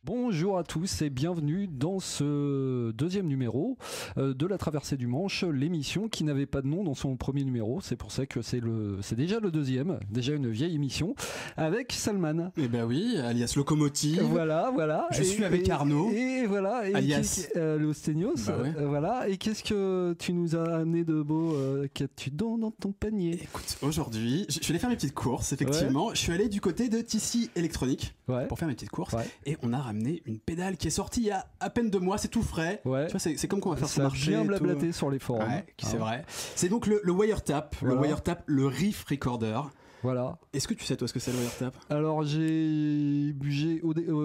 Bonjour à tous et bienvenue dans ce deuxième numéro de la Traversée du Manche, l'émission qui n'avait pas de nom dans son premier numéro. C'est pour ça que c'est déjà le deuxième, déjà une vieille émission avec Salman. Eh ben oui, alias Locomotive. Voilà. Je suis avec Arnaud. Et voilà. Et alias l'Osténios. Bah ouais. Voilà. Et qu'est-ce que tu nous as amené de beau qu'as-tu dans ton panier? Écoute, aujourd'hui, je suis allé faire mes petites courses, effectivement. Ouais. Je suis allé du côté de TC Electronic pour faire mes petites courses. Ouais. Et on a ramené une pédale qui est sortie il y a à peine 2 mois, c'est tout frais. Ouais. Tu vois, c'est comme qu'on va faire son marché. Bien blablaté sur les forums. Ouais, c'est vrai. C'est donc le Wiretap, le Riff Recorder. Voilà. Est-ce que tu sais toi ce que c'est le Wiretap? Alors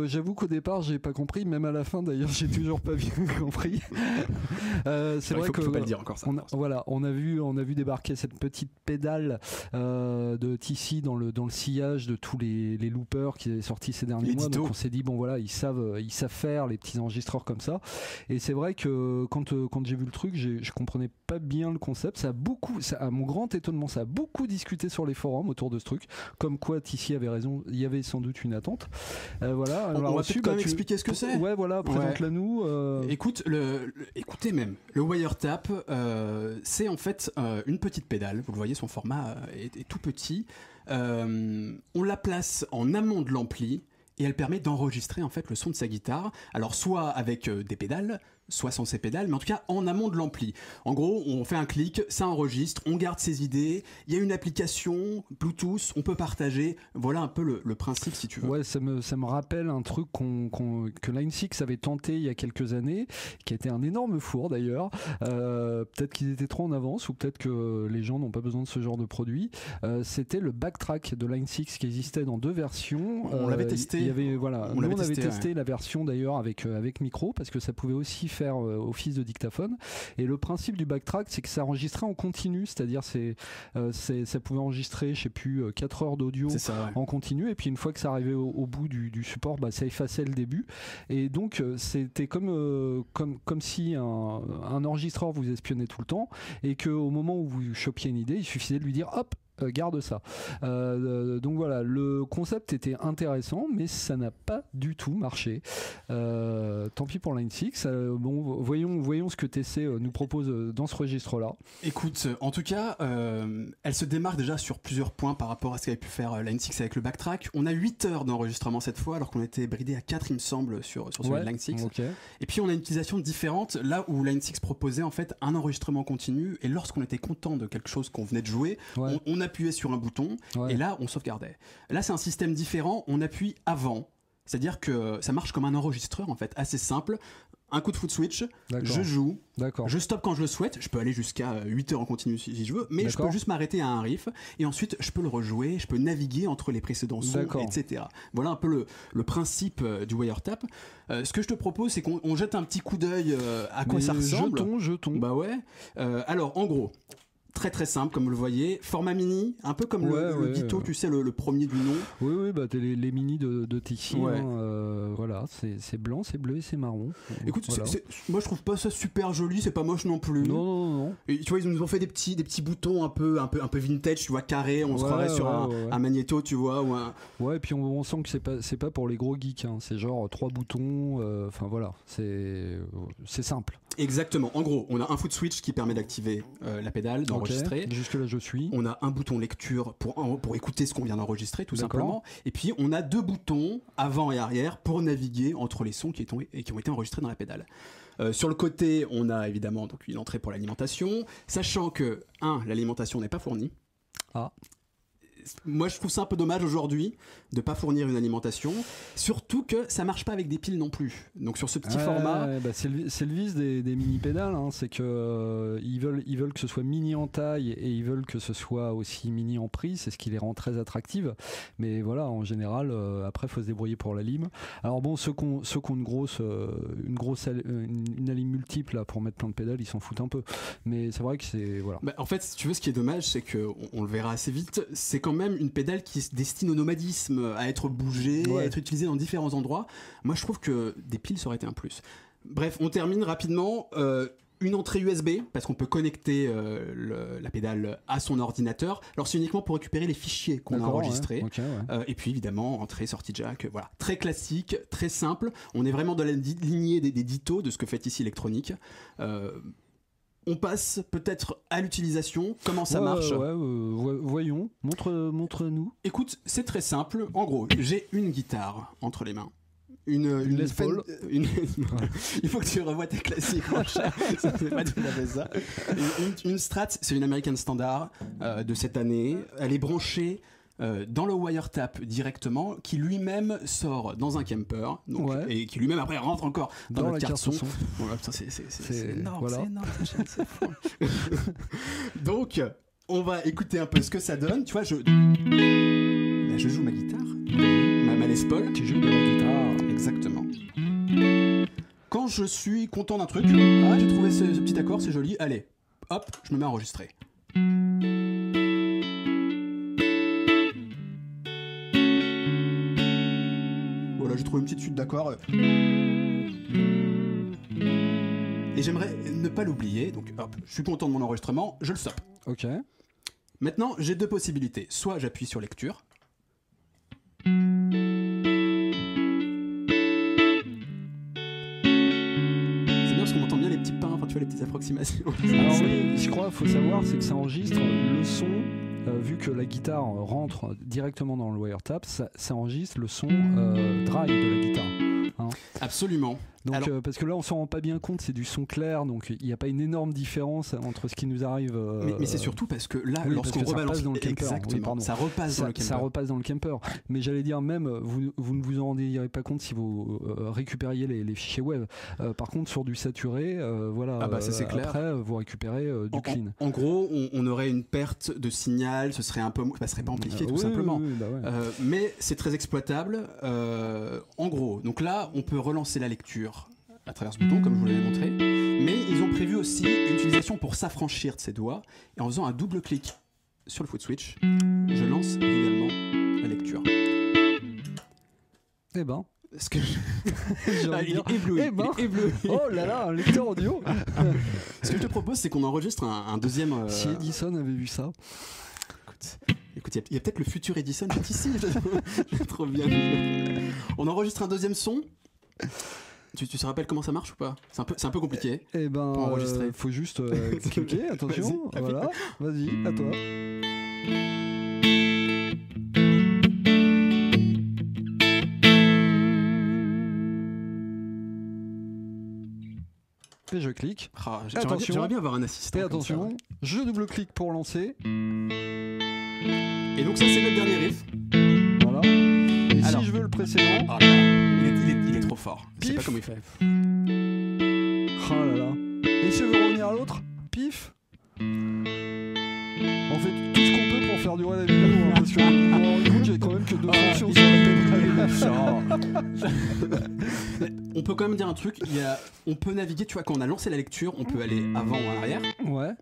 j'avoue qu'au départ j'ai pas compris, même à la fin d'ailleurs j'ai toujours pas bien compris. C'est vrai faut pas le dire encore ça. On a vu débarquer cette petite pédale de TC dans le sillage de tous les loopers qui est sorti ces derniers mois. Donc on s'est dit bon voilà ils savent faire les petits enregistreurs comme ça. Et c'est vrai que quand j'ai vu le truc, je comprenais pas bien le concept. Ça, à mon grand étonnement, ça a beaucoup discuté sur les forums autour de ce truc, comme quoi TC avait raison, il y avait sans doute une attente. Voilà. Alors, on va peut-être quand même expliquer ce que c'est. Ouais, voilà, présente-la nous. Écoutez même, le Wiretap, c'est en fait une petite pédale. Vous le voyez, son format est tout petit. On la place en amont de l'ampli. Et elle permet d'enregistrer en fait le son de sa guitare, alors soit avec des pédales, soit sans ces pédales, mais en tout cas en amont de l'ampli. En gros, on fait un clic, ça enregistre, on garde ses idées, il y a une application Bluetooth, on peut partager, voilà un peu le principe si tu veux. Ouais, ça me rappelle un truc que Line 6 avait tenté il y a quelques années, qui a été un énorme four d'ailleurs. Peut-être qu'ils étaient trop en avance, ou peut-être que les gens n'ont pas besoin de ce genre de produit. C'était le backtrack de Line 6 qui existait dans 2 versions. On l'avait testé. On avait testé la version d'ailleurs avec micro, parce que ça pouvait aussi faire office de dictaphone. Et le principe du backtrack, c'est que ça enregistrait en continu, c'est-à-dire ça pouvait enregistrer, je sais plus, 4 heures d'audio en continu, et puis une fois que ça arrivait au bout du support, ça effaçait le début. Et donc c'était comme si un enregistreur vous espionnait tout le temps, et qu'au moment où vous chopiez une idée, il suffisait de lui dire hop, garde ça. Donc voilà, le concept était intéressant, mais ça n'a pas du tout marché. Tant pis pour Line 6. Bon, voyons ce que TC nous propose dans ce registre-là. Écoute, en tout cas, elle se démarque déjà sur plusieurs points par rapport à ce qu'avait pu faire Line 6 avec le backtrack. On a 8 heures d'enregistrement cette fois, alors qu'on était bridé à 4, il me semble, sur Line 6. Okay. Et puis on a une utilisation différente, là où Line 6 proposait en fait un enregistrement continu, et lorsqu'on était content de quelque chose qu'on venait de jouer, on appuyait sur un bouton, et là on sauvegardait. Là c'est un système différent, on appuie avant, c'est-à-dire que ça marche comme un enregistreur en fait, assez simple. Un coup de foot switch, je joue, je stoppe quand je le souhaite, je peux aller jusqu'à 8 heures en continu si je veux, mais je peux juste m'arrêter à un riff, et ensuite je peux le rejouer, je peux naviguer entre les précédents sons, etc. Voilà un peu le principe du Wiretap. Ce que je te propose, c'est qu'on jette un petit coup d'œil à quoi ça ressemble. Jetons. Bah ouais. Alors en gros, très très simple comme vous le voyez, format mini, un peu comme le Ditto, tu sais, le premier du nom. Oui, t'as les mini de TC, voilà, c'est blanc, c'est bleu et c'est marron. Écoute, moi je trouve pas ça super joli, c'est pas moche non plus. Non. Et tu vois, ils nous ont fait des petits boutons un peu vintage, tu vois, carrés, on se croirait sur un magnéto, tu vois, ou un... Ouais, et puis on sent que c'est pas pour les gros geeks, hein. C'est genre 3 boutons, enfin voilà, c'est simple. Exactement. En gros, on a un foot switch qui permet d'activer la pédale, d'enregistrer. Jusque là, je suis. On a un bouton lecture pour écouter ce qu'on vient d'enregistrer, tout simplement. Et puis, on a 2 boutons avant et arrière pour naviguer entre les sons qui ont été enregistrés dans la pédale. Sur le côté, on a évidemment donc une entrée pour l'alimentation, sachant que l'alimentation n'est pas fournie. Moi je trouve ça un peu dommage aujourd'hui de pas fournir une alimentation, surtout que ça marche pas avec des piles non plus. Donc sur ce petit format, c'est le vice des mini pédales, hein, c'est que ils veulent que ce soit mini en taille et ils veulent que ce soit aussi mini en prix, c'est ce qui les rend très attractives. Mais voilà, en général, après faut se débrouiller pour la lime. Alors bon, ceux qui ont une lime multiple là pour mettre plein de pédales, ils s'en foutent un peu. Mais c'est vrai que c'est voilà. En fait, si tu veux, ce qui est dommage, c'est que on le verra assez vite, c'est quand même une pédale qui se destine au nomadisme, à être bougée, à être utilisée dans différents endroits. Moi, je trouve que des piles, ça aurait été un plus. Bref, on termine rapidement. une entrée USB, parce qu'on peut connecter la pédale à son ordinateur. Alors c'est uniquement pour récupérer les fichiers qu'on a enregistrés. Et puis évidemment, entrée, sortie jack, voilà. Très classique, très simple. On est vraiment dans la lignée des Ditto, de ce que fait ici Electronic. On passe peut-être à l'utilisation, comment ça marche. Voyons, montre-nous. Écoute, c'est très simple. En gros, j'ai une guitare entre les mains. Une Les Paul. Il faut que tu revoies tes classiques, mon cher. C'est pas tout à fait ça. Une Strat, c'est une American Standard de cette année. Elle est branchée dans le wiretap directement, qui lui-même sort dans un camper, donc, et qui lui-même après rentre encore dans le carte son. Voilà, c'est énorme, c'est énorme, c'est fou. Donc, on va écouter un peu ce que ça donne. Tu vois, je joue ma guitare, ma Les Paul. Tu joues de la guitare. Exactement. Quand je suis content d'un truc, j'ai trouvé ce petit accord, c'est joli, allez, hop, je me mets à enregistrer. Voilà, j'ai trouvé une petite suite d'accords. Et j'aimerais ne pas l'oublier, donc hop, je suis content de mon enregistrement, je le stoppe. Ok. Maintenant, j'ai deux possibilités. Soit j'appuie sur lecture. Parce qu'on entend bien les petits pains, enfin tu vois les petites approximations. Alors oui, je crois, faut savoir, c'est que ça enregistre le son, vu que la guitare rentre directement dans le wiretap, ça enregistre le son dry de la guitare. Hein. Absolument. Donc, parce que là on s'en rend pas bien compte, c'est du son clair, donc il n'y a pas une énorme différence entre ce qui nous arrive. Mais c'est surtout parce que là, lorsqu'on rebalance dans le camper, exactement, ça repasse dans le camper. Ça repasse dans le camper. Mais j'allais dire même, vous ne vous en rendirez pas compte si vous récupériez les fichiers web. Par contre, sur du saturé, voilà. Ça c'est clair. Après, vous récupérez du clean. En gros, on aurait une perte de signal, ce serait un peu, ça serait pas amplifié tout simplement. Mais c'est très exploitable. En gros, donc là, on peut relancer la lecture à travers ce bouton, comme je vous l'avais montré, mais ils ont prévu aussi une utilisation pour s'affranchir de ses doigts, et en faisant un double clic sur le foot switch, je lance également la lecture. Eh ben, ce que il est ébloui. Oh là là, un lecteur audio. Ce que je te propose, c'est qu'on enregistre un deuxième. Si Edison avait vu ça. Écoute, il y a peut-être le futur Edison qui est ici. Je trouve bien. On enregistre un deuxième son. Tu te rappelles comment ça marche ou pas? C'est un peu compliqué. Eh ben, pour enregistrer. Faut juste cliquer, attention. Voilà, vas-y, à toi. Et je clique. J'aimerais bien avoir un assistant. Et attention, ça, je double-clique pour lancer. Et donc ça, c'est le dernier riff. Voilà. Et alors, si je veux le précédent... Oh là là, il est trop fort. Je sais pas comment il fait. Oh là là. Et si je veux revenir à l'autre, pif. On fait tout ce qu'on peut pour faire durer la vidéo, hein, parce que écoute, j'ai quand même que 2 fonctions sur la pédale. On peut quand même dire un truc, on peut naviguer, tu vois, quand on a lancé la lecture, on peut aller avant ou en arrière. Ouais.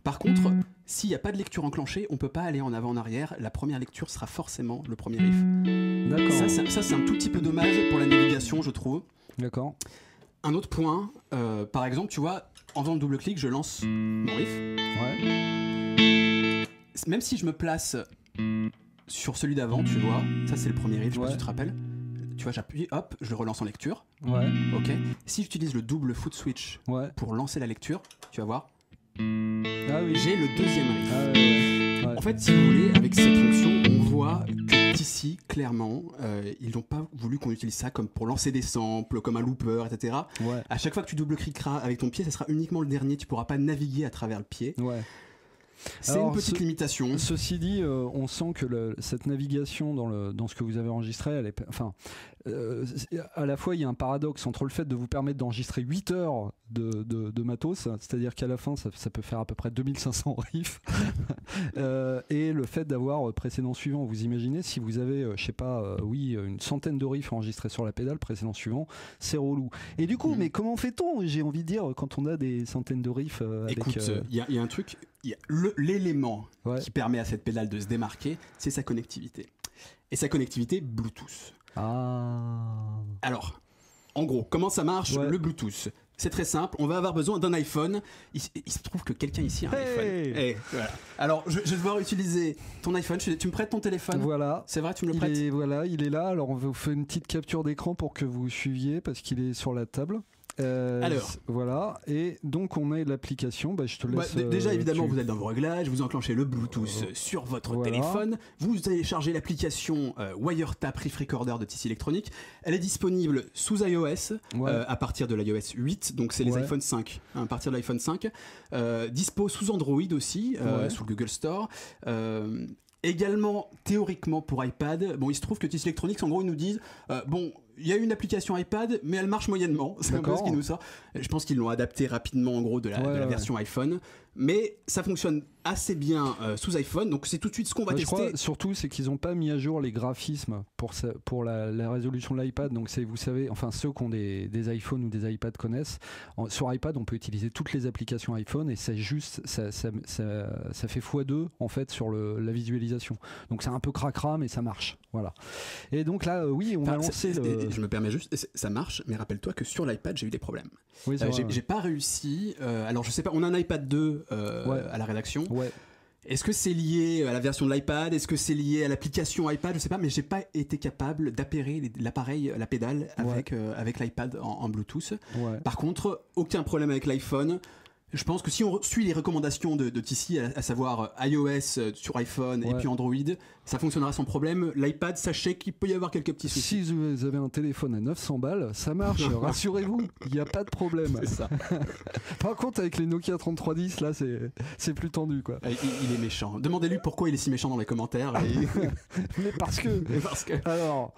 Par contre, s'il n'y a pas de lecture enclenchée, on peut pas aller en avant en arrière. La première lecture sera forcément le premier riff. D'accord. Ça c'est un tout petit peu dommage pour la navigation, je trouve. D'accord. Un autre point, par exemple, tu vois, en faisant le double-clic, je lance mon riff. Ouais. Même si je me place sur celui d'avant, tu vois, ça c'est le premier riff, je sais pas si tu te rappelles. Tu vois, j'appuie, hop, je le relance en lecture. Ouais. Ok. Si j'utilise le double foot switch pour lancer la lecture, tu vas voir. Ah oui. J'ai le deuxième riff. Ah ouais. En fait, si vous voulez, avec cette fonction, on voit que ici, clairement, ils n'ont pas voulu qu'on utilise ça comme pour lancer des samples, comme un looper, etc. Ouais. À chaque fois que tu double-cliqueras avec ton pied, ça sera uniquement le dernier. Tu pourras pas naviguer à travers le pied. Ouais. C'est une petite limitation. Ceci dit, on sent que cette navigation dans ce que vous avez enregistré, elle est, enfin, à la fois il y a un paradoxe entre le fait de vous permettre d'enregistrer 8 heures de matos, c'est-à-dire qu'à la fin ça peut faire à peu près 2500 riffs, et le fait d'avoir précédent suivant. Vous imaginez si vous avez, je sais pas, une centaine de riffs enregistrés sur la pédale, précédent suivant, c'est relou. Et du coup, mais comment fait-on, j'ai envie de dire, quand on a des centaines de riffs Écoute, il y a un truc, l'élément qui permet à cette pédale de se démarquer, c'est sa connectivité. Et sa connectivité Bluetooth. Ah. Alors, en gros, comment ça marche le Bluetooth? C'est très simple, on va avoir besoin d'un iPhone. Il se trouve que quelqu'un ici a un iPhone. Voilà. Alors, je vais devoir utiliser ton iPhone. Tu me prêtes ton téléphone? Voilà. C'est vrai, tu me le prêtes? Il est là. Alors, on vous fait une petite capture d'écran pour que vous suiviez parce qu'il est sur la table. Alors, voilà, et donc on a l'application. Je te laisse. Déjà, évidemment, vous êtes dans vos réglages, vous enclenchez le Bluetooth sur votre téléphone, vous téléchargez l'application Wiretap Riff Recorder de TC Electronics. Elle est disponible sous iOS à partir de l'iOS 8, donc c'est les iPhone 5, à partir de l'iPhone 5. Dispo sous Android aussi, sous le Google Store. Également, théoriquement pour iPad. Bon, il se trouve que TC Electronics, en gros, ils nous disent il y a une application iPad, mais elle marche moyennement. C'est un peu ce qui nous sort. Je pense qu'ils l'ont adapté rapidement, en gros, de la version iPhone. Mais ça fonctionne assez bien sous iPhone, donc c'est tout de suite ce qu'on va tester. Je crois surtout c'est qu'ils n'ont pas mis à jour les graphismes pour la résolution de l'iPad. Donc vous savez, enfin ceux qui ont des iPhones ou des iPads connaissent. Sur iPad, on peut utiliser toutes les applications iPhone et c'est juste ça fait x2 en fait sur la visualisation. Donc c'est un peu cracra, mais ça marche. Voilà. Et donc là, oui, on a lancé. Je me permets juste, ça marche, mais rappelle-toi que sur l'iPad, j'ai eu des problèmes. Oui, j'ai pas réussi. Alors je sais pas, on a un iPad 2 à la rédaction. Ouais. Est-ce que c'est lié à la version de l'iPad? Est-ce que c'est lié à l'application iPad? Je sais pas, mais j'ai pas été capable d'appairer l'appareil, la pédale avec l'iPad en Bluetooth. Ouais. Par contre, aucun problème avec l'iPhone. Je pense que si on suit les recommandations de TC, à savoir iOS sur iPhone et puis Android, ça fonctionnera sans problème. L'iPad, sachez qu'il peut y avoir quelques petits soucis. Si vous avez un téléphone à 900 balles, ça marche, rassurez-vous, il n'y a pas de problème. C'est ça. Par contre, avec les Nokia 3310, là, c'est plus tendu, quoi. Il est méchant. Demandez-lui pourquoi il est si méchant dans les commentaires. Mais parce que. Alors,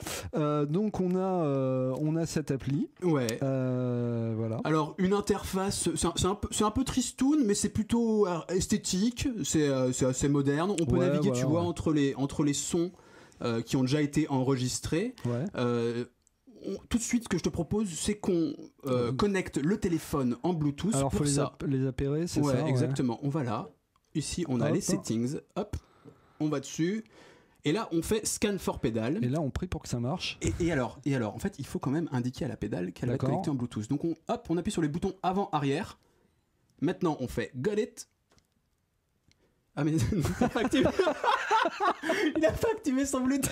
donc on a cette appli. Ouais. Voilà. Alors, une interface, c'est un peu tristoun, mais c'est plutôt esthétique, c'est assez moderne. On peut naviguer, tu vois, entre les sons qui ont déjà été enregistrés. Tout de suite, ce que je te propose, c'est qu'on connecte le téléphone en Bluetooth. Alors, il faut les appairer, c'est ça? Exactement. On va là. Ici, on a les settings. Hop, on va dessus. Et là, on fait scan for pédale. Et là, on prie pour que ça marche. Et alors, en fait, il faut quand même indiquer à la pédale qu'elle va être connectée en Bluetooth. Donc, on appuie sur les boutons avant-arrière. Maintenant, on fait got it. Ah, mais il n'a pas activé. Il n'a pas activé son Bluetooth.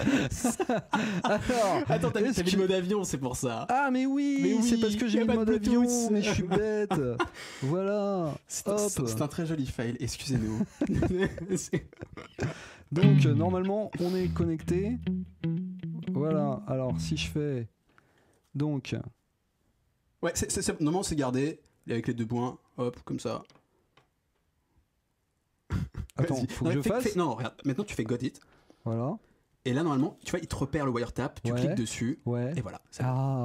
Alors, attends, t'as mis le mode avion, c'est pour ça. Ah, mais oui, c'est parce que j'ai mis le mode avion, mais je suis bête. Voilà. C'est un très joli fail, excusez-nous. Donc, normalement, on est connecté. Voilà. Alors, si je fais. Donc. Ouais, normalement, c'est gardé. Avec les deux points, hop, comme ça. Attends, faut que je fasse. Non, regarde, maintenant tu fais got it. Voilà. Et là, normalement, tu vois, il te repère le wiretap, tu cliques dessus, et voilà.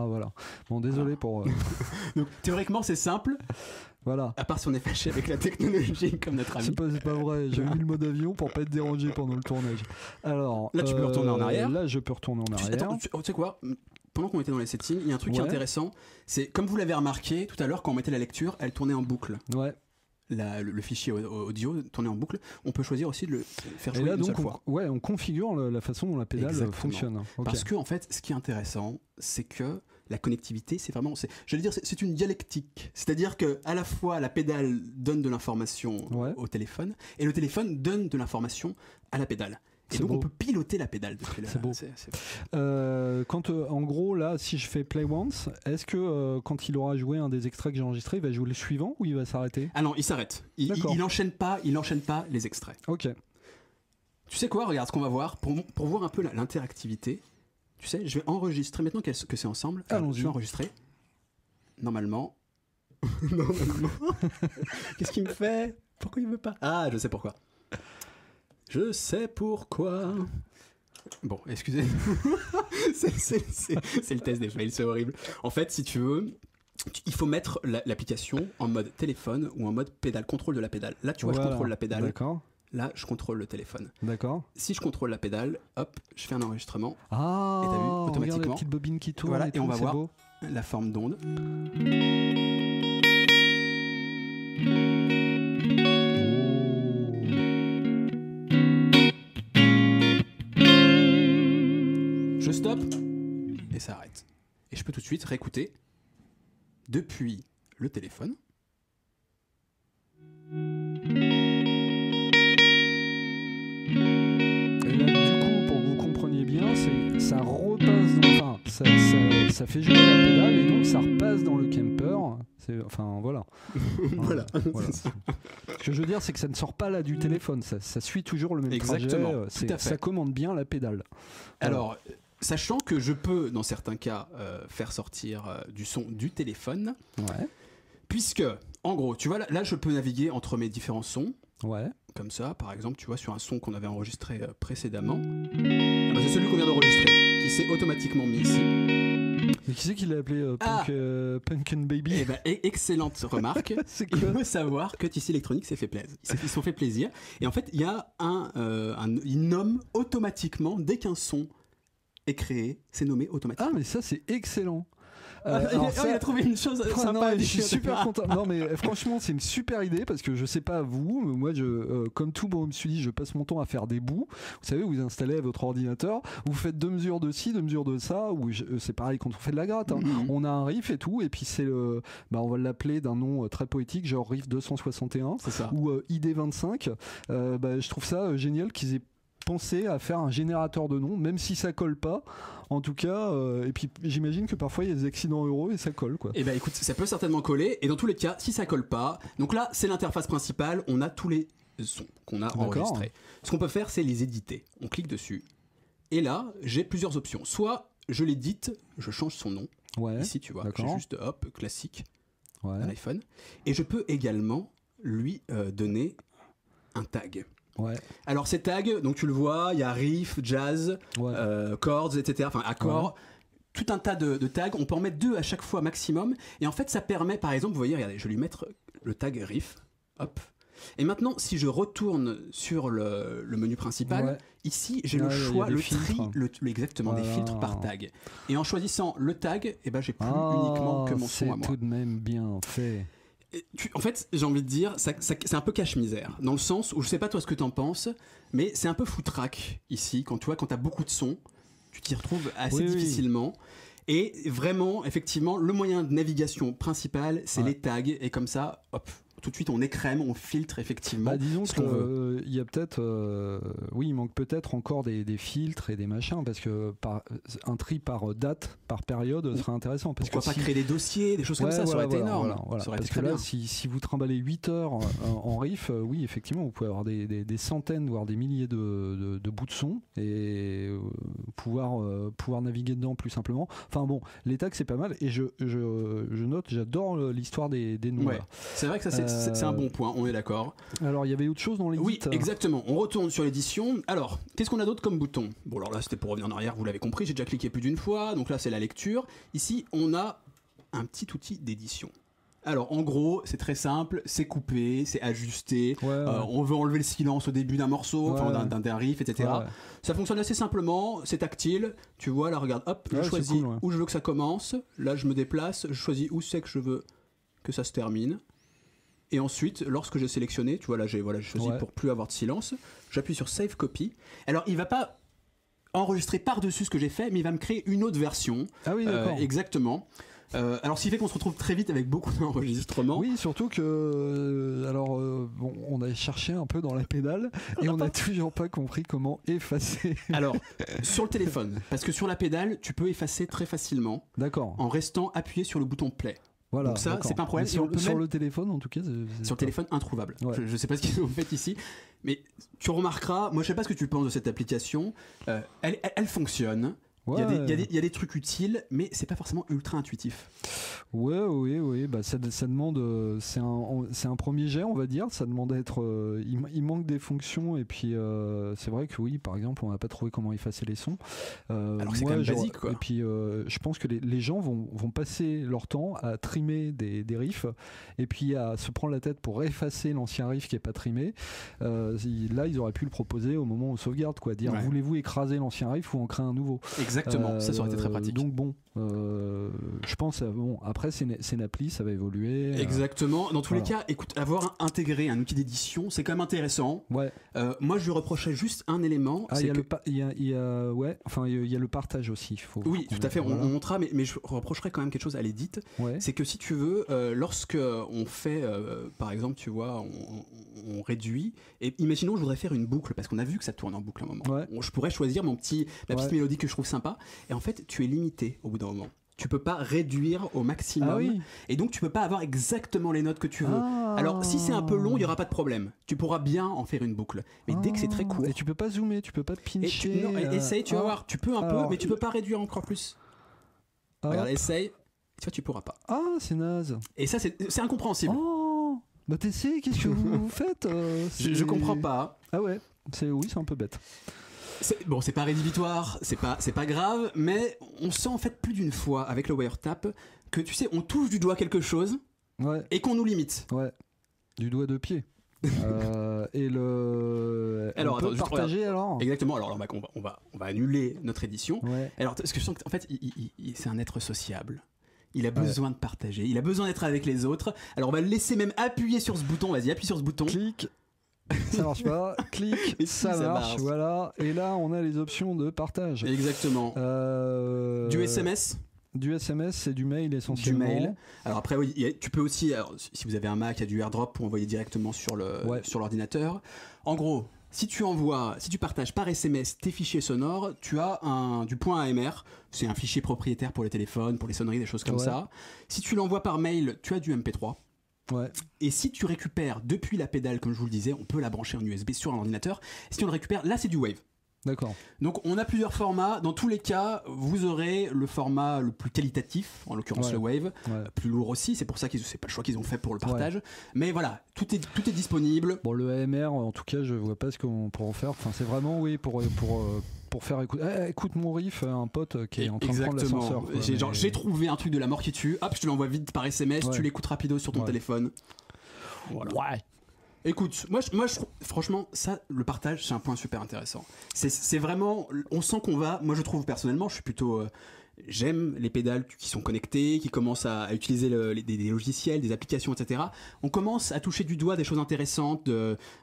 Voilà. Bon, désolé pour... Donc, théoriquement, c'est simple. Voilà. À part si on est fâché avec la technologie, comme notre ami. C'est pas vrai, j'ai mis le mode avion pour pas être dérangé pendant le tournage. Alors... Là, tu peux retourner en arrière. Là, je peux retourner en arrière. Attends, tu sais quoi? Pendant qu'on était dans les settings, il y a un truc qui est intéressant. C'est, comme vous l'avez remarqué tout à l'heure, quand on mettait la lecture, elle tournait en boucle. Ouais. Le fichier audio tournait en boucle. On peut choisir aussi de le faire jouer une seule fois. Ouais, on configure la façon dont la pédale fonctionne. Okay. Parce que en fait, ce qui est intéressant, c'est que la connectivité, c'est vraiment, c'est une dialectique. C'est-à-dire que à la fois la pédale donne de l'information au téléphone et le téléphone donne de l'information à la pédale. Et donc on peut piloter la pédale depuis là. C'est beau. Quand en gros là, si je fais play once, est-ce que quand il aura joué un des extraits que j'ai enregistré, il va jouer le suivant ou il va s'arrêter? Ah non, il s'arrête. Il enchaîne pas les extraits. Ok. Tu sais quoi? Regarde ce qu'on va voir pour voir un peu l'interactivité. Tu sais, je vais enregistrer maintenant que c'est ensemble. Allons-y. Je vais enregistrer. Normalement. Qu'est-ce qu'il me fait? Pourquoi il veut pas? Ah, je sais pourquoi. Je sais pourquoi. Bon, excusez-nous. c'est le test des fails, c'est horrible. En fait, si tu veux, il faut mettre l'application en mode téléphone ou en mode pédale, contrôle de la pédale. Là, tu vois, je contrôle la pédale. D'accord. Là, je contrôle le téléphone. D'accord. Si je contrôle la pédale, hop, je fais un enregistrement. Ah, et t'as vu, automatiquement. Regarde la petite bobine qui tourne. Voilà, et on va voir la forme d'onde. Je stoppe et ça arrête. Et je peux tout de suite réécouter depuis le téléphone. Et là, du coup, pour que vous compreniez bien, ça repasse dans... Enfin, ça fait jouer la pédale et donc ça repasse dans le camper. Enfin, voilà. Voilà. Ce que je veux dire, c'est que ça ne sort pas là du téléphone. Ça suit toujours le même Exactement. trajet. Tout à fait. Ça commande bien la pédale. Alors, sachant que je peux, dans certains cas, faire sortir du son du téléphone, puisque, en gros, tu vois, là, je peux naviguer entre mes différents sons. Comme ça, par exemple, tu vois, sur un son qu'on avait enregistré précédemment. C'est celui qu'on vient d'enregistrer, qui s'est automatiquement mis ici. Mais qui c'est qui l'a appelé Punk and Baby? Eh ben, excellente remarque. Il faut savoir que TC Electronics s'est fait plaisir. Ils se sont fait plaisir. Et en fait, il y a il nomme automatiquement, dès qu'un son est créé, c'est nommé automatiquement. Ah, mais ça, c'est excellent. Il a trouvé une chose sympa. Non, je suis super content. Non, mais franchement, c'est une super idée parce que je sais pas vous, mais moi, comme tout bon, je me suis dit, je passe mon temps à faire des bouts. Vous savez, vous installez votre ordinateur, vous faites 2 mesures de ci, 2 mesures de ça, ou c'est pareil quand on fait de la gratte. On a un riff et tout, et puis c'est on va l'appeler d'un nom très poétique, genre riff 261 ou ID25. Je trouve ça génial qu'ils aient pensé à faire un générateur de noms, même si ça colle pas. En tout cas, et puis j'imagine que parfois il y a des accidents heureux et ça colle, quoi. Et écoute, ça peut certainement coller, et dans tous les cas, si ça colle pas, donc là c'est l'interface principale, on a tous les sons qu'on a enregistrés. Ce qu'on peut faire, c'est les éditer. On clique dessus, et là j'ai plusieurs options. Soit je l'édite, je change son nom. Ici tu vois, j'ai juste classique d'un iPhone, et je peux également lui donner un tag. Alors ces tags, donc tu le vois, il y a riff, jazz, chords, etc. Enfin accords, tout un tas de tags. On peut en mettre 2 à chaque fois maximum. Et en fait, ça permet, par exemple, vous voyez, regardez, je vais lui mettre le tag riff. Hop. Et maintenant, si je retourne sur le menu principal, ici j'ai le choix, le tri, exactement des filtres par tag. Et en choisissant le tag, j'ai plus uniquement que mon son à moi. C'est tout de même bien fait. En fait, j'ai envie de dire, c'est un peu cache-misère, dans le sens où je sais pas toi ce que t'en penses, mais c'est un peu foutraque ici, quand t'as beaucoup de sons, tu t'y retrouves assez difficilement. Et vraiment, effectivement, le moyen de navigation principal, c'est les tags, et comme ça, hop, tout de suite on écrème, on filtre effectivement. Disons qu'il y a peut-être, il manque peut-être encore des filtres et des machins, parce que un tri par date, par période serait intéressant. Pourquoi pas créer des dossiers, des choses comme ça, ça aurait été énorme. Ça aurait parce été très que là, bien. si vous trimballez 8 heures en riff, oui, effectivement, vous pouvez avoir des centaines, voire des milliers de bouts de son, et pouvoir naviguer dedans plus simplement. Enfin bon, les tags c'est pas mal, et je note, j'adore l'histoire des noms. Là. C'est vrai que ça c'est un bon point, on est d'accord. Alors il y avait autre chose dans l'édit. Oui, exactement. On retourne sur l'édition. Alors, qu'est-ce qu'on a d'autre comme bouton? Bon, alors là, c'était pour revenir en arrière, vous l'avez compris, j'ai déjà cliqué plus d'une fois. Donc là, c'est la lecture. Ici, on a un petit outil d'édition. Alors, en gros, c'est très simple, c'est coupé, c'est ajusté. On veut enlever le silence au début d'un morceau, d'un riff, etc. Ça fonctionne assez simplement, c'est tactile. Tu vois, là, regarde, hop, je choisis où je veux que ça commence. Là, je me déplace, je choisis où c'est que je veux que ça se termine. Et ensuite, lorsque j'ai sélectionné, tu vois, là, j'ai choisi pour plus avoir de silence, j'appuie sur Save Copy. Alors, il va pas enregistrer par-dessus ce que j'ai fait, mais il va me créer une autre version. Ah oui, d'accord. Exactement. Alors, ce qui fait qu'on se retrouve très vite avec beaucoup d'enregistrements. Oui, surtout que, on a cherché un peu dans la pédale et on n'a toujours pas compris comment effacer. Alors, sur le téléphone, parce que sur la pédale, tu peux effacer très facilement. D'accord. En restant appuyé sur le bouton Play. Voilà, donc ça, c'est pas un problème. Sur le téléphone, en tout cas. Sur le téléphone, introuvable. Je sais pas ce qu'ils ont fait ici, mais tu remarqueras, moi je sais pas ce que tu penses de cette application, elle fonctionne. Il y a des trucs utiles, mais c'est pas forcément ultra intuitif. Oui. Ça demande. C'est un premier jet, on va dire. Ça demande à être. Il manque des fonctions, et puis c'est vrai que oui, par exemple, on n'a pas trouvé comment effacer les sons. Alors c'est quand même basique, quoi. Et puis je pense que les gens vont passer leur temps à trimer des riffs, et puis à se prendre la tête pour effacer l'ancien riff qui est pas trimé. Là, ils auraient pu le proposer au moment où on sauvegarde, quoi. Dire voulez-vous écraser l'ancien riff ou en créer un nouveau. Exactement, ça aurait été très pratique. Donc bon, Je pense, bon, après c'est une appli, ça va évoluer. Exactement. Dans tous les cas, écoute, avoir intégré un outil d'édition, c'est quand même intéressant. Ouais. Moi, je lui reprochais juste un élément. Il y a le partage aussi. Oui, tout à fait. On montrera, mais je reprocherais quand même quelque chose à l'édite. Ouais. C'est que si tu veux, lorsque on fait, par exemple, tu vois, on réduit. Et imaginons, je voudrais faire une boucle parce qu'on a vu que ça tourne en boucle à un moment. Ouais. Je pourrais choisir ma petite mélodie que je trouve sympa. Et en fait, tu es limité au bout d'un moment. Tu peux pas réduire au maximum. Ah oui. Et donc tu peux pas avoir exactement les notes que tu veux. Alors si c'est un peu long, il y aura pas de problème. Tu pourras bien en faire une boucle. Mais dès que c'est très court. Et tu peux pas zoomer, tu peux pas pincher. Essaye, tu vas voir. Tu peux un peu, mais tu peux pas réduire encore plus. Regarde, essaye. Tu vois, tu pourras pas. Ah, c'est naze. Et ça, c'est incompréhensible. Oh, bah t'essayes, qu'est-ce que vous faites je comprends pas. Ah ouais, c'est un peu bête. Bon, c'est pas rédhibitoire, c'est pas grave, mais on sent en fait plus d'une fois avec le wiretap que tu sais, on touche du doigt quelque chose et qu'on nous limite. Ouais, du doigt de pied. Et le. Alors, on peut partager alors. Exactement. Alors, on va annuler notre édition. Ouais. Alors, parce que je sens qu'en fait, c'est un être sociable. Il a besoin de partager. Il a besoin d'être avec les autres. Alors, on va le laisser même appuyer sur ce bouton. Vas-y, appuie sur ce bouton. Clique. Ça marche pas, clique, ça marche, voilà. Et là, on a les options de partage. Exactement. Du SMS. Du SMS, c'est du mail essentiellement. Du mail. Alors après, oui, tu peux aussi, si vous avez un Mac, il y a du AirDrop pour envoyer directement sur l'ordinateur. En gros, si tu partages par SMS tes fichiers sonores, tu as du point AMR. C'est un fichier propriétaire pour les téléphones, pour les sonneries, des choses comme ça. Si tu l'envoies par mail, tu as du MP3. Ouais. Et si tu récupères depuis la pédale, comme je vous le disais, on peut la brancher en USB sur un ordinateur. Si on le récupère, là c'est du Wave. D'accord. Donc on a plusieurs formats. Dans tous les cas, vous aurez le format le plus qualitatif, en l'occurrence le Wave, plus lourd aussi. C'est pour ça c'est pas le choix qu'ils ont fait pour le partage. Ouais. Mais voilà, tout est disponible. Bon, le AMR, en tout cas, je vois pas ce qu'on pourrait en faire. Enfin, c'est vraiment pour faire écoute mon riff, un pote qui est en train de prendre l'ascenseur. J'ai trouvé un truc de la mort qui tue. Hop, je te l'envoie vite par SMS. Tu l'écoutes rapido sur ton téléphone. Voilà. Ouais. Écoute, moi franchement, ça, le partage, c'est un point super intéressant. C'est vraiment, on sent qu'on va. Moi, je trouve personnellement, je suis plutôt. J'aime les pédales qui sont connectées, qui commencent à utiliser des logiciels, des applications, etc. On commence à toucher du doigt des choses intéressantes,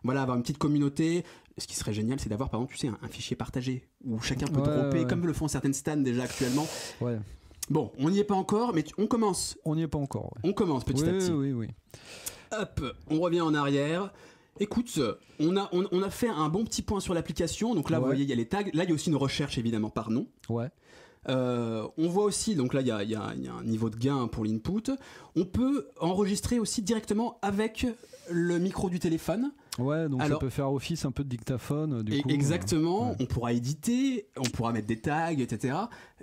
avoir une petite communauté. Ce qui serait génial, c'est d'avoir, par exemple, tu sais, un fichier partagé où chacun peut dropper, comme le font certaines stands déjà actuellement. Ouais. Bon, on n'y est pas encore, mais on commence. On n'y est pas encore. Ouais. On commence petit à petit. Oui. Hop, on revient en arrière. Écoute, on a fait un bon petit point sur l'application. Donc là, vous voyez, il y a les tags. Là, il y a aussi une recherche, évidemment, par nom. Ouais. On voit aussi, donc là, il y a un niveau de gain pour l'input. On peut enregistrer aussi directement avec le micro du téléphone. Ouais, donc ça peut faire office un peu de dictaphone. Du coup, exactement. On pourra éditer, on pourra mettre des tags, etc.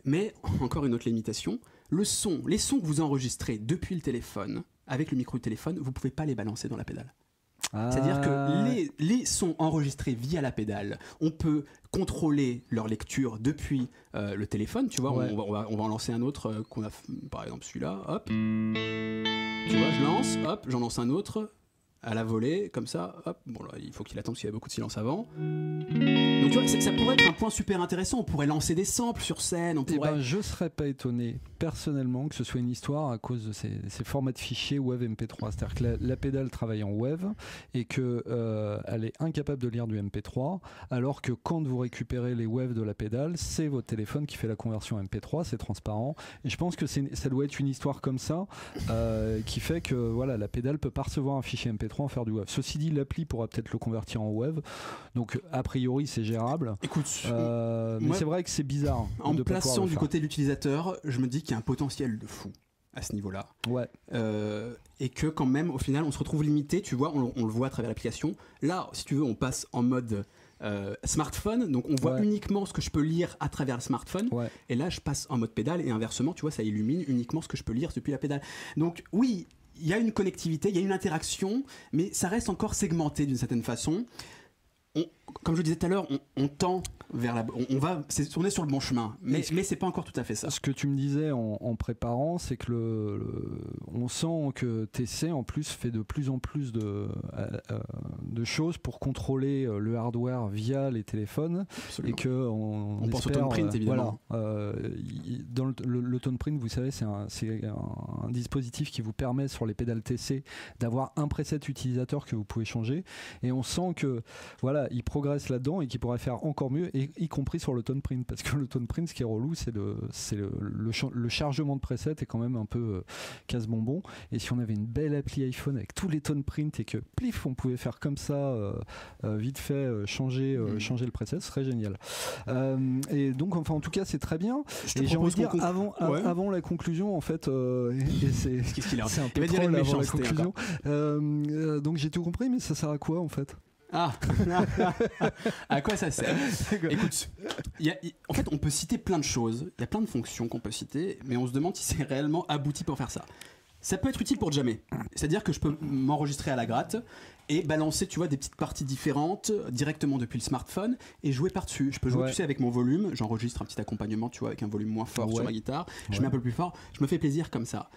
Mais, encore une autre limitation, les sons que vous enregistrez depuis le téléphone, avec le micro du téléphone, vous ne pouvez pas les balancer dans la pédale. C'est-à-dire que les sons enregistrés via la pédale, on peut contrôler leur lecture depuis le téléphone. Tu vois, on va en lancer un autre qu'on a, par exemple celui-là. Hop. Tu vois, je lance. Hop, j'en lance un autre à la volée, comme ça. Hop. Bon là, il faut qu'il attende parce qu'il y a beaucoup de silence avant. Donc tu vois, ça pourrait être un point super intéressant. On pourrait lancer des samples sur scène. Je serais pas étonné personnellement que ce soit une histoire à cause de ces formats de fichiers Wave MP3. C'est-à-dire que la pédale travaille en Wave et que elle est incapable de lire du MP3, alors que quand vous récupérez les Waves de la pédale, c'est votre téléphone qui fait la conversion MP3. C'est transparent. Et je pense que ça doit être une histoire comme ça qui fait que la pédale peut pas recevoir un fichier MP3 en faire du Wave. Ceci dit, l'appli pourra peut-être le convertir en Wave. Donc a priori c'est gérable. Écoute, mais c'est vrai que c'est bizarre. En me plaçant du côté de l'utilisateur, je me dis qu'il y a un potentiel de fou à ce niveau-là. Ouais. Et que quand même, au final, on se retrouve limité. Tu vois, on le voit à travers l'application. Là, si tu veux, on passe en mode smartphone. Donc on voit uniquement ce que je peux lire à travers le smartphone. Ouais. Et là, je passe en mode pédale et inversement, tu vois, ça illumine uniquement ce que je peux lire depuis la pédale. Donc oui, il y a une connectivité, il y a une interaction, mais ça reste encore segmenté d'une certaine façon. Comme je disais tout à l'heure, on tend on est sur le bon chemin, mais c'est pas encore tout à fait ça. Ce que tu me disais en préparant, c'est que on sent que TC en plus fait de plus en plus de choses pour contrôler le hardware via les téléphones. Absolument. Et que on pense au tone print évidemment. Dans le tone print, vous savez, c'est un dispositif qui vous permet sur les pédales TC d'avoir un preset utilisateur que vous pouvez changer, et on sent que voilà, il progresse là-dedans et qu'il pourrait faire encore mieux, et y compris sur le tone print, parce que le tone print, ce qui est relou, c'est le chargement de presets est quand même un peu casse-bonbon. Et si on avait une belle appli iPhone avec tous les tone print et que plif, on pouvait faire comme ça vite fait changer le preset, ce serait génial. Et donc enfin en tout cas c'est très bien. Et j'ai envie de dire avant la conclusion en fait, c'est un peu troll avant la conclusion. Donc j'ai tout compris, mais ça sert à quoi en fait? À quoi ça sert? Écoute, en fait, on peut citer plein de choses. Il y a plein de fonctions qu'on peut citer, mais on se demande si c'est réellement abouti pour faire ça. Ça peut être utile pour jammer. C'est-à-dire que je peux m'enregistrer à la gratte et balancer, tu vois, des petites parties différentes directement depuis le smartphone et jouer par-dessus. Je peux jouer, tu sais, avec mon volume. J'enregistre un petit accompagnement, tu vois, avec un volume moins fort sur ma guitare. Je mets un peu plus fort. Je me fais plaisir comme ça.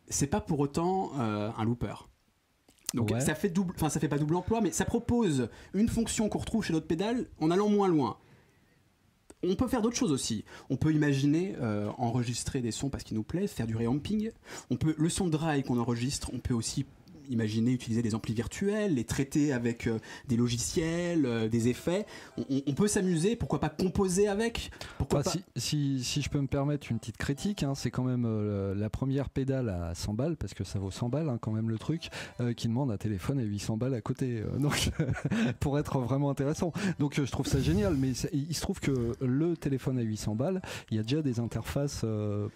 C'est pas pour autant un looper. Donc ça fait pas double emploi, mais ça propose une fonction qu'on retrouve chez d'autres pédales en allant moins loin. On peut faire d'autres choses aussi. On peut imaginer enregistrer des sons parce qu'ils nous plaisent, faire du reamping. Le son de dry qu'on enregistre, on peut aussi imaginer utiliser des amplis virtuels, les traiter avec des logiciels, des effets. On peut s'amuser, pourquoi pas composer avec. Si je peux me permettre une petite critique, hein, c'est quand même la première pédale à 100 balles, parce que ça vaut 100 balles hein, quand même le truc, qui demande un téléphone à 800 balles à côté. Donc pour être vraiment intéressant. Donc je trouve ça génial, mais il se trouve que le téléphone à 800 balles, il y a déjà des interfaces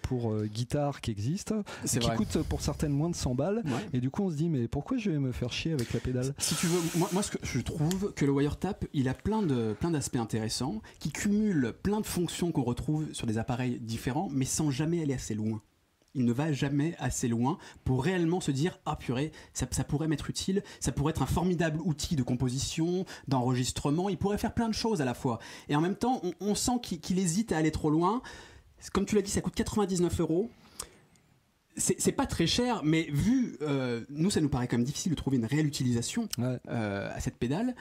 pour guitare qui existent, qui coûtent pour certaines moins de 100 balles. Et du coup on se dit mais pourquoi je vais me faire chier avec la pédale? Si tu veux, moi ce que je trouve que le wiretap, il a plein d'aspects intéressants, qui cumulent plein de fonctions qu'on retrouve sur des appareils différents, mais sans jamais aller assez loin. Il ne va jamais assez loin pour réellement se dire ah purée, ça pourrait m'être utile, ça pourrait être un formidable outil de composition, d'enregistrement, il pourrait faire plein de choses à la fois. Et en même temps, on sent qu'il hésite à aller trop loin. Comme tu l'as dit, ça coûte 99 €. C'est pas très cher, mais vu nous ça nous paraît quand même difficile de trouver une réelle utilisation à cette pédale.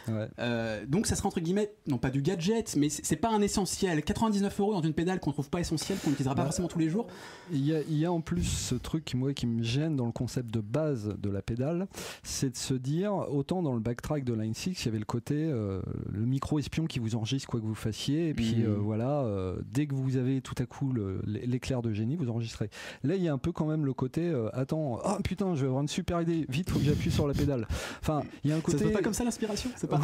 Donc ça sera entre guillemets non pas du gadget, mais c'est pas un essentiel. 99 € dans une pédale qu'on trouve pas essentielle, qu'on n'utilisera pas forcément tous les jours. Il y a en plus ce truc qui me gêne dans le concept de base de la pédale, c'est de se dire autant dans le backtrack de Line 6 il y avait le côté le micro espion qui vous enregistre quoi que vous fassiez, et puis dès que vous avez tout à coup l'éclair de génie, vous enregistrez. Là il y a un peu quand même le côté attends, oh putain, je vais avoir une super idée, vite faut que j'appuie sur la pédale. Enfin, il y a un côté, ça se fait pas comme ça l'inspiration, c'est pas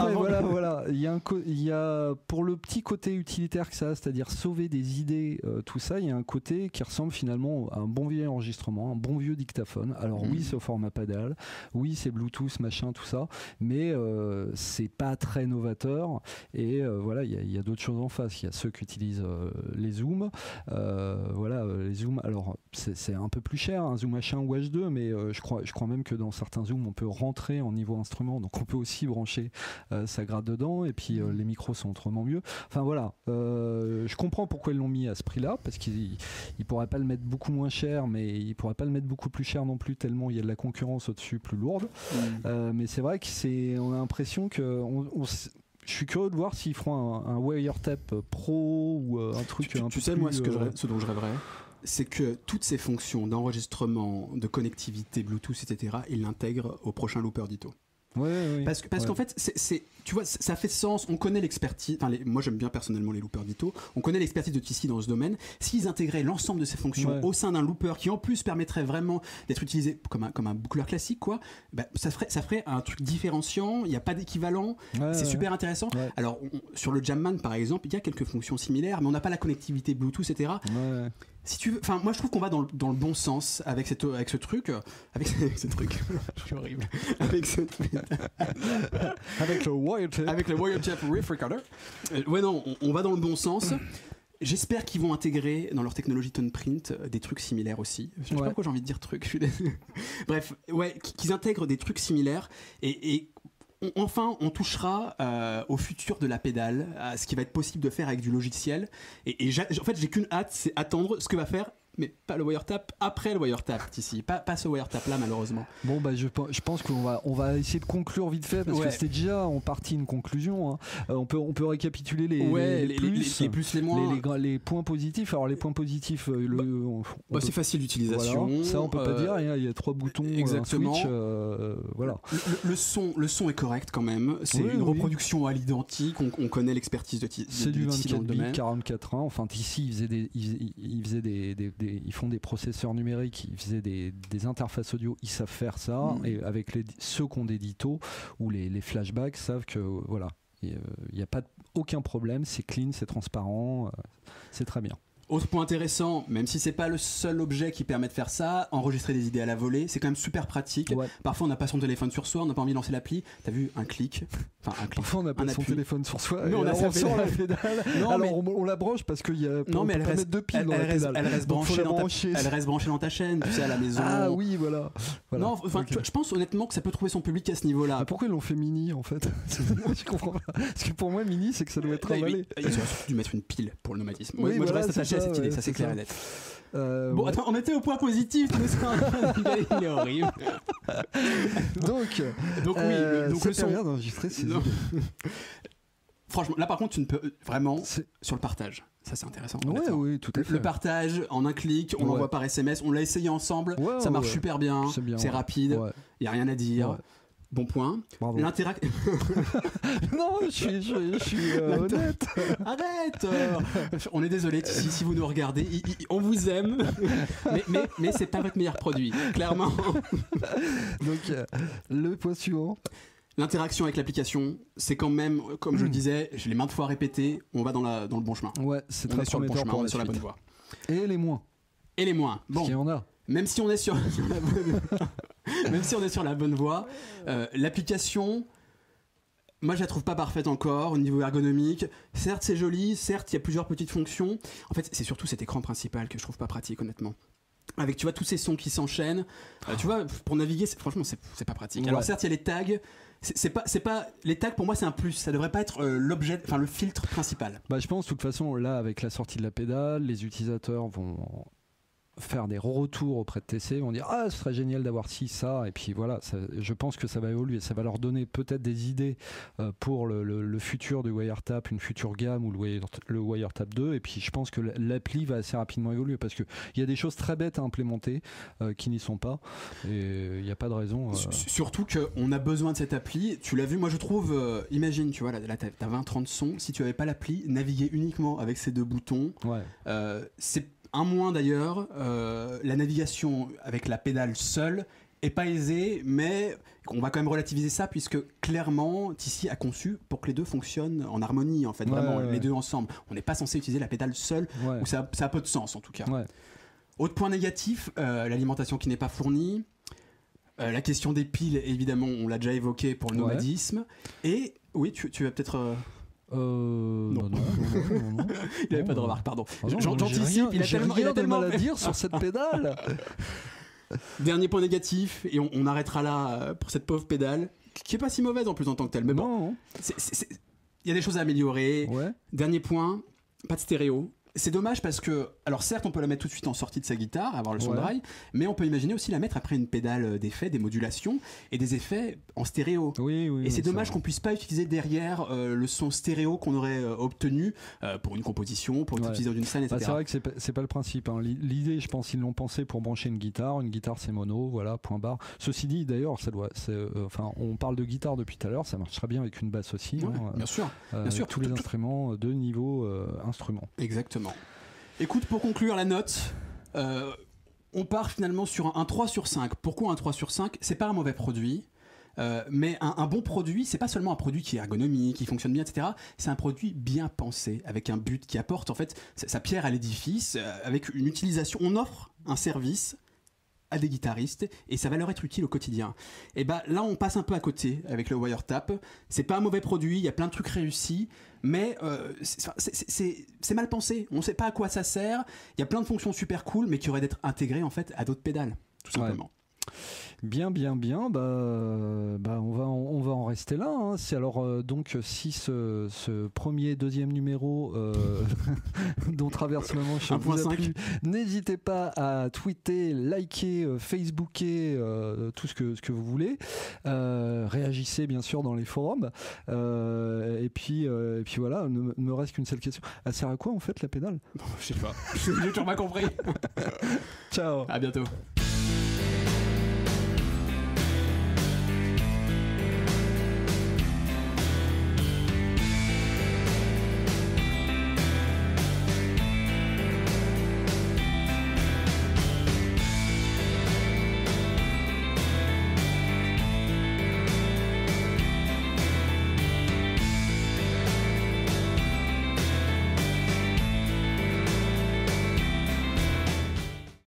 voilà, il y a pour le petit côté utilitaire que ça a, c'est-à-dire sauver des idées, tout ça, il y a un côté qui ressemble finalement à un bon vieux enregistrement, un bon vieux dictaphone. Alors oui, c'est au format pédale, oui, c'est Bluetooth, machin, tout ça, mais c'est pas très novateur, et voilà, il y a d'autres choses en face. Il y a ceux qui utilisent les zooms, les zooms, alors c'est un peu plus cher, un zoom H1 ou H2, mais je crois même que dans certains zooms on peut rentrer en niveau instrument, donc on peut aussi brancher sa gratte dedans, et puis les micros sont autrement mieux. Enfin voilà, je comprends pourquoi ils l'ont mis à ce prix-là, parce qu'ils pourraient pas le mettre beaucoup moins cher, mais ils pourraient pas le mettre beaucoup plus cher non plus, tellement il y a de la concurrence au-dessus plus lourde. Mais c'est vrai que on a l'impression que je suis curieux de voir s'ils feront un wiretap pro ou un truc un peu plus... Tu sais, moi, ce dont je rêverais, c'est que toutes ces fonctions d'enregistrement, de connectivité, Bluetooth, etc., ils l'intègrent au prochain Looper Ditto. Parce qu'en fait, tu vois, ça fait sens. On connaît l'expertise. Moi, j'aime bien personnellement les loopers Ditto. On connaît l'expertise de Tisky dans ce domaine. S'ils intégraient l'ensemble de ces fonctions au sein d'un looper qui, en plus, permettrait vraiment d'être utilisé comme un boucleur classique, quoi, ça ferait un truc différenciant. Il n'y a pas d'équivalent. C'est super intéressant. Alors, sur le Jamman, par exemple, il y a quelques fonctions similaires, mais on n'a pas la connectivité Bluetooth, etc. Si tu veux, moi je trouve qu'on va dans le bon sens avec ce truc, avec ce truc, je suis horrible, avec le wiretap riff recorder. On va dans le bon sens. J'espère qu'ils vont intégrer dans leur technologie tone print des trucs similaires aussi. Je sais pas pourquoi j'ai envie de dire trucs. Bref, qu'ils intègrent des trucs similaires et enfin, on touchera au futur de la pédale, à ce qui va être possible de faire avec du logiciel. Et en fait, j'ai qu'une hâte, c'est attendre ce que va faire, mais pas le wiretap, après le wiretap ici, pas ce wiretap là malheureusement. Bon bah je pense qu'on va essayer de conclure vite fait parce que c'était déjà en partie une conclusion. Hein. On peut récapituler les plus, les moins, les points positifs. Alors les points positifs, c'est facile d'utilisation. Voilà, ça on peut pas dire. Il y a 3 boutons, exactement. Un switch, voilà. Le son est correct quand même. C'est une reproduction à l'identique. On connaît l'expertise de c'est du 24 bits 44.1. Enfin ici ils font des processeurs numériques, ils faisaient des interfaces audio, ils savent faire ça, et avec ceux qui ont des DITO ou les flashbacks savent que voilà, il n'y a pas aucun problème, c'est clean, c'est transparent, c'est très bien. Autre point intéressant, même si c'est pas le seul objet qui permet de faire ça, enregistrer des idées à la volée, c'est quand même super pratique. Ouais. Parfois on n'a pas son téléphone sur soi, on n'a pas envie de lancer l'appli. T'as vu un clic, Parfois on n'a pas son téléphone sur soi. Mais on a sa pédale. La pédale. Non, alors on la branche parce qu'il y a. Non mais elle reste mettre 2 piles dans la pédale. Elle reste branchée dans ta chaîne, tu sais, à la maison. Ah oui, voilà. Non, je pense honnêtement que ça peut trouver son public à ce niveau-là. Pourquoi ils l'ont fait mini en fait? Je comprends pas. Parce que pour moi mini c'est que ça doit être emballé. Ils auraient surtout dû mettre une pile pour le nomatisme. Moi je reste attaché à cette idée, ça c'est clair. Bon, attends, on était au point positif, il est horrible. Donc oui, donc le son d'enregistrer, c'est franchement, là par contre, tu ne peux vraiment sur le partage. Ça c'est intéressant. Oui, tout à fait. Le partage en un clic, on l'envoie par SMS, on l'a essayé ensemble, ça marche super bien, c'est rapide, il y a rien à dire. Bon point. L'interaction. Non, je suis honnête. Arrête. On est désolé si vous nous regardez. On vous aime, mais c'est pas votre meilleur produit, clairement. Donc le point suivant. L'interaction avec l'application, c'est quand même, comme je le disais, je l'ai maintes fois répété, on va dans le bon chemin. Ouais, c'est très sur le bon chemin, on est sur la bonne voie. Et les moins. Bon. Parce qu'il y en a. Même si on est sur la bonne voie, l'application, moi je la trouve pas parfaite encore au niveau ergonomique. Certes c'est joli, certes il y a plusieurs petites fonctions. En fait c'est surtout cet écran principal que je trouve pas pratique honnêtement. Avec tu vois tous ces sons qui s'enchaînent, tu vois pour naviguer franchement c'est pas pratique. Alors certes il y a les tags. C'est pas les tags pour moi c'est un plus, ça devrait pas être l'objet, enfin le filtre principal. Bah je pense de toute façon là avec la sortie de la pédale, les utilisateurs vont faire des retours auprès de TC, vont dire ce serait génial d'avoir ci, ça, et puis voilà, je pense que ça va évoluer, ça va leur donner peut-être des idées pour le futur du wiretap, une future gamme ou le wiretap 2, et puis je pense que l'appli va assez rapidement évoluer parce qu'il y a des choses très bêtes à implémenter qui n'y sont pas, et il n'y a pas de raison. Surtout qu'on a besoin de cette appli, tu l'as vu, moi je trouve, imagine, tu vois, là t'as 20-30 sons, si tu n'avais pas l'appli, naviguer uniquement avec ces 2 boutons, c'est un moins d'ailleurs, la navigation avec la pédale seule est pas aisée, mais on va quand même relativiser ça puisque clairement TC a conçu pour que les deux fonctionnent en harmonie en fait, les deux ensemble. On n'est pas censé utiliser la pédale seule, ou ça a peu de sens en tout cas. Autre point négatif, l'alimentation qui n'est pas fournie. La question des piles, évidemment, on l'a déjà évoqué pour le nomadisme. Et oui, tu vas peut-être... non. Il avait pas de remarque, pardon. J'anticipe, il a tellement mal à dire sur cette pédale. Dernier point négatif, et on arrêtera là pour cette pauvre pédale, qui est pas si mauvaise en plus en tant que telle. Mais bon, il y a des choses à améliorer. Dernier point, pas de stéréo. C'est dommage parce que, alors certes on peut la mettre tout de suite en sortie de sa guitare, avoir le son de rail, mais on peut imaginer aussi la mettre après une pédale d'effets, des modulations et des effets en stéréo. Et c'est dommage qu'on puisse pas utiliser derrière le son stéréo qu'on aurait obtenu pour une composition, pour utiliser dans une scène, etc. C'est vrai que c'est pas le principe. Hein. L'idée, je pense, ils l'ont pensé pour brancher une guitare. Une guitare c'est mono, voilà, point barre. Ceci dit, d'ailleurs, ça doit. On parle de guitare depuis tout à l'heure, ça marchera bien avec une basse aussi. Bien sûr. Tous les instruments de niveau instruments. Exactement. Écoute, pour conclure la note, on part finalement sur un 3 sur 5. Pourquoi un 3 sur 5 ? C'est pas un mauvais produit, mais un bon produit, c'est pas seulement un produit qui est ergonomique, qui fonctionne bien, etc. C'est un produit bien pensé, avec un but qui apporte en fait sa pierre à l'édifice, avec une utilisation. On offre un service à des guitaristes et ça va leur être utile au quotidien. Et bah là on passe un peu à côté avec le wiretap. C'est pas un mauvais produit, il y a plein de trucs réussis, mais c'est mal pensé. On sait pas à quoi ça sert. Il y a plein de fonctions super cool, mais qui auraient d'être intégrées en fait à d'autres pédales, tout simplement. Bien. On va en rester là. Hein. C'est alors donc si ce premier, deuxième numéro dont traverse le manche vous a plu, n'hésitez pas à tweeter, liker, facebooker, tout ce que vous voulez. Réagissez bien sûr dans les forums. Et puis voilà, ne me reste qu'une seule question. Elle sert à quoi en fait la pédale ? Je sais pas. J'ai toujours pas compris. Ciao. À bientôt.